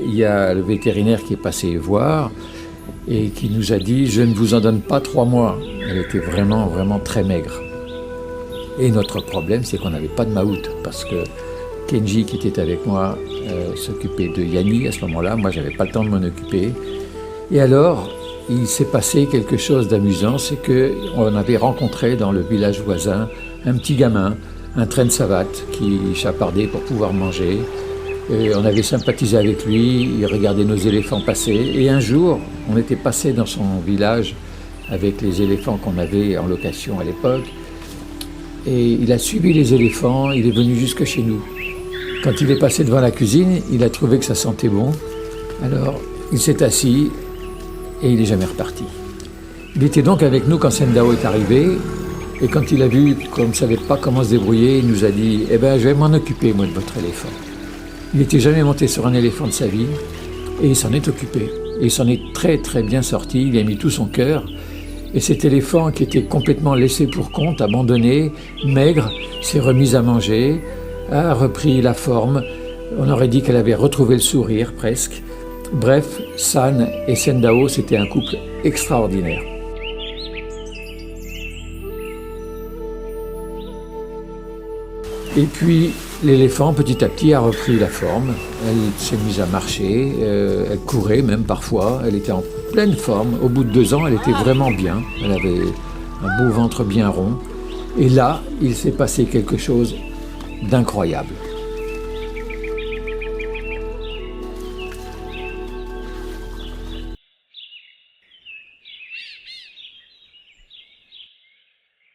Il y a le vétérinaire qui est passé voir et qui nous a dit « Je ne vous en donne pas 3 mois ». Elle était vraiment, vraiment très maigre. Et notre problème, c'est qu'on n'avait pas de maout parce que Kenji, qui était avec moi, s'occupait de Yanni à ce moment-là. Moi, je n'avais pas le temps de m'en occuper. Et alors, il s'est passé quelque chose d'amusant, c'est qu'on avait rencontré dans le village voisin un petit gamin, un train de savate qui chapardait pour pouvoir manger. Et on avait sympathisé avec lui, il regardait nos éléphants passer. Et un jour, on était passé dans son village avec les éléphants qu'on avait en location à l'époque. Et il a suivi les éléphants, il est venu jusque chez nous. Quand il est passé devant la cuisine, il a trouvé que ça sentait bon. Alors, il s'est assis et il n'est jamais reparti. Il était donc avec nous quand Sendao est arrivé. Et quand il a vu qu'on ne savait pas comment se débrouiller, il nous a dit « Eh bien, je vais m'en occuper, moi, de votre éléphant ». Il n'était jamais monté sur un éléphant de sa vie et il s'en est occupé. Et il s'en est très très bien sorti, il y a mis tout son cœur. Et cet éléphant qui était complètement laissé pour compte, abandonné, maigre, s'est remis à manger, a repris la forme. On aurait dit qu'elle avait retrouvé le sourire presque. Bref, San et Sendao, c'était un couple extraordinaire. Et puis, l'éléphant, petit à petit, a repris la forme. Elle s'est mise à marcher, elle courait même parfois. Elle était en pleine forme. Au bout de 2 ans, elle était vraiment bien. Elle avait un beau ventre bien rond. Et là, il s'est passé quelque chose d'incroyable.